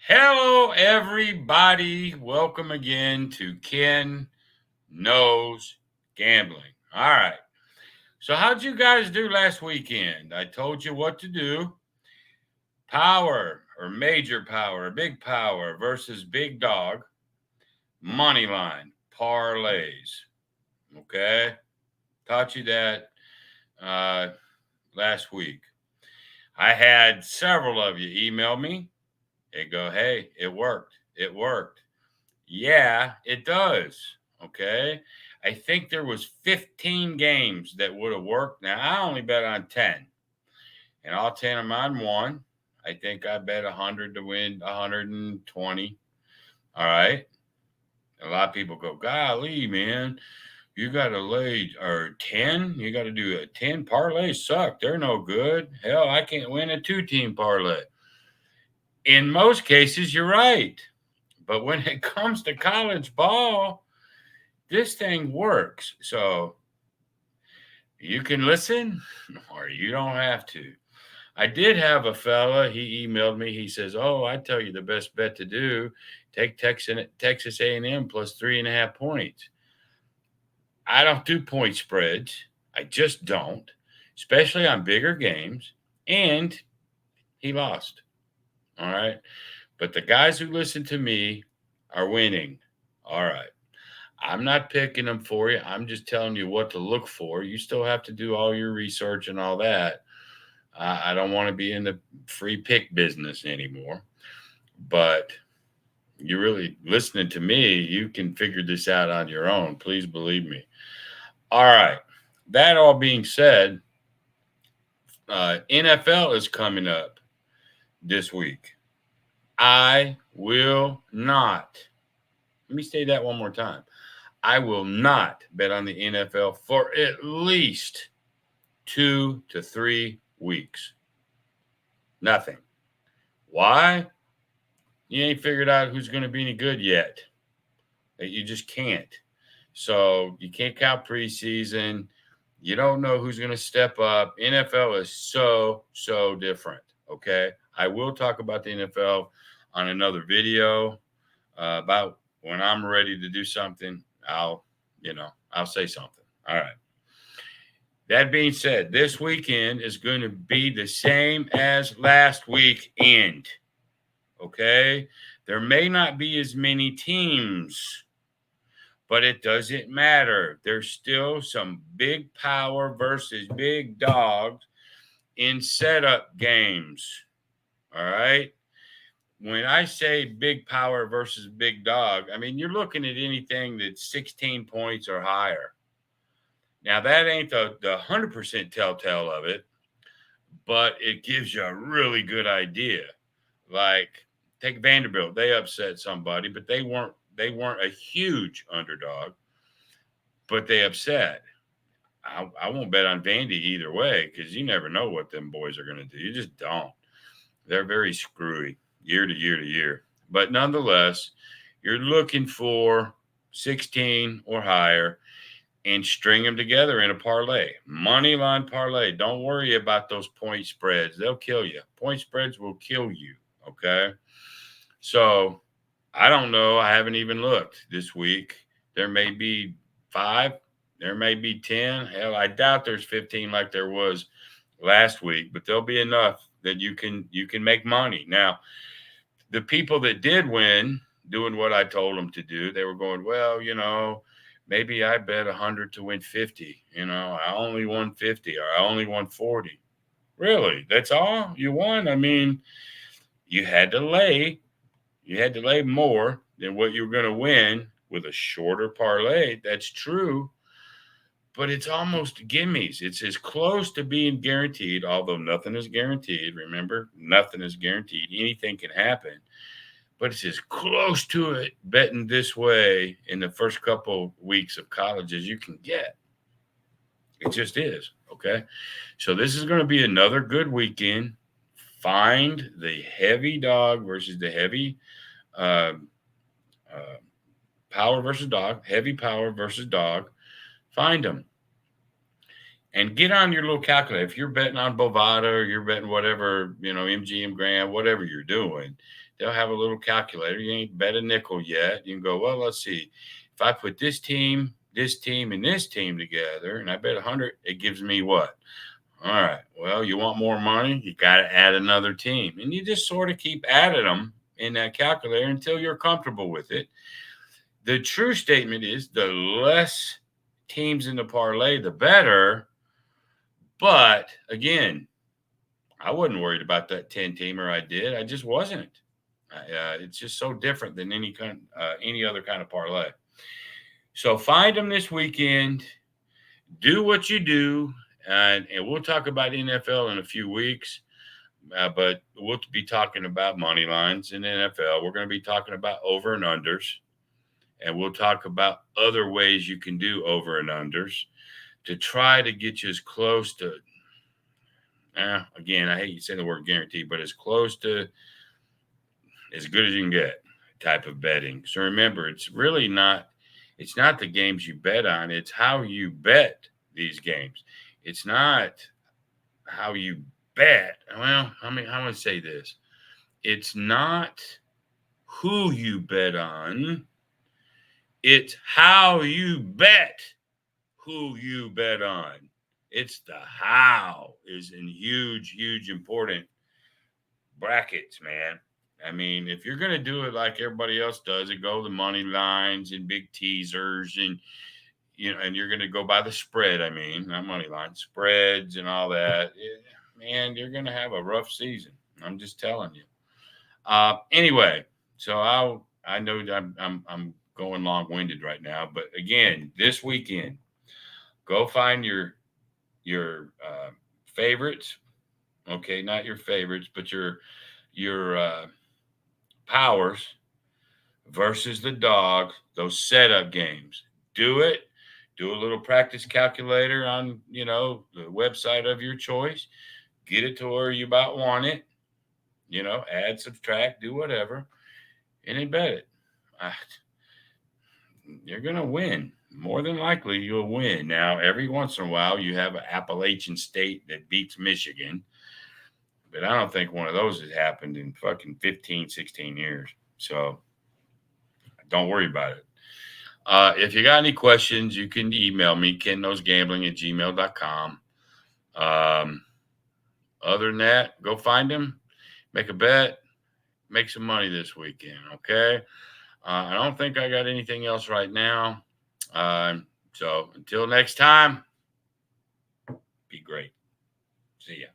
Hello, everybody. Welcome again to Ken Knows Gambling. All right. So, how'd you guys do last weekend? I told you what to do. Power or major power, big power versus big dog, money line, parlays. Okay. Taught you that uh, last week. I had several of you email me and go, hey, it worked. It worked. Yeah, it does. Okay. I think there was 15 games that would have worked. Now I only bet on 10. And all 10 of mine won. I think I bet 100 to win 120. All right. A lot of people go, golly, man, you got to lay or 10. You got to do a 10 parlay. Suck. They're no good. Hell, I can't win a 2-team parlay. In most cases, you're right. But when it comes to college ball, this thing works. So you can listen or you don't have to. I did have a fella, he emailed me. He says, oh, I tell you the best bet to do, take Texas A&M plus 3.5 points. I don't do point spreads. I just don't, especially on bigger games. And he lost. All right. But the guys who listen to me are winning. All right. I'm not picking them for you. I'm just telling you what to look for. You still have to do all your research and all that. I don't want to be in the free pick business anymore. But you're really listening to me. You can figure this out on your own. Please believe me. All right. That all being said, NFL is coming up this week. I will not. Let me say that one more time. I will not bet on the NFL for at least 2 to 3 weeks. Nothing. Why? You ain't figured out who's going to be any good yet. You just can't. So you can't count preseason. You don't know who's going to step up. NFL is so different. Okay. I will talk about the NFL on another video about when I'm ready to do something. I'll say something. All right. That being said, this weekend is going to be the same as last weekend. Okay. There may not be as many teams, but it doesn't matter. There's still some big power versus big dogs in setup games. All right. When I say big power versus big dog, I mean, you're looking at anything that's 16 points or higher. Now, that ain't the 100% telltale of it, but it gives you a really good idea. Like, take Vanderbilt. They upset somebody, but they weren't a huge underdog, but they upset. I won't bet on Vandy either way because you never know what them boys are going to do. You just don't. They're very screwy year to year to year. But nonetheless, you're looking for 16 or higher and string them together in a parlay. Money line parlay. Don't worry about those point spreads. They'll kill you. Point spreads will kill you. Okay. So I don't know. I haven't even looked this week. There may be 5. There may be 10. Hell, I doubt there's 15 like there was last week, but there'll be enough that you can make money. Now, the people that did win doing what I told them to do, they were going, well, maybe I bet 100 to win 50. I only won 50 or I only won 40. Really? That's all you won? I mean, you had to lay more than what you were going to win with a shorter parlay. That's true. But it's almost gimmies. It's as close to being guaranteed, although nothing is guaranteed. Remember, nothing is guaranteed. Anything can happen. But it's as close to it betting this way in the first couple weeks of college as you can get. It just is. Okay. So this is going to be another good weekend. Find the heavy dog versus the heavy uh, uh, power versus dog, heavy power versus dog. Find them and get on your little calculator. If you're betting on Bovada or you're betting whatever, MGM Grand, whatever you're doing, they'll have a little calculator. You ain't bet a nickel yet. You can go, well, let's see. If I put this team, and this team together, and I bet 100, it gives me what? All right. Well, you want more money? You got to add another team. And you just sort of keep adding them in that calculator until you're comfortable with it. The true statement is the less teams in the parlay, the better. But again, I wasn't worried about that 10-teamer I did. I just wasn't. It's just so different than any other kind of parlay. So find them this weekend. Do what you do. And we'll talk about NFL in a few weeks. But we'll be talking about money lines in the NFL. We're going to be talking about over and unders. And we'll talk about other ways you can do over and unders to try to get you as close to, again, I hate you saying the word guarantee, but as close to as good as you can get type of betting. So remember, it's not the games you bet on, it's how you bet these games. It's not how you bet. Well, I want to say this. It's not who you bet on. It's how you bet who you bet on. It's the how is in huge, huge important brackets, man. I mean, if you're going to do it like everybody else does, it go the money lines and big teasers and, and you're going to go by the spread. I mean, not money line, spreads and all that. Man, you're going to have a rough season. I'm just telling you. Anyway, so I know I'm going long-winded right now, but again, this weekend, go find your favorites. Okay, not your favorites, but your powers versus the dog. Those setup games. Do it. Do a little practice calculator on the website of your choice. Get it to where you about want it. Add, subtract, do whatever, and then bet it. You're going to win. More than likely, you'll win. Now, every once in a while, you have an Appalachian State that beats Michigan. But I don't think one of those has happened in fucking 15, 16 years. So don't worry about it. If you got any questions, you can email me, kenknowsgambling@gmail.com. Other than that, go find him, make a bet, make some money this weekend, okay? I don't think I got anything else right now. So until next time, be great. See ya.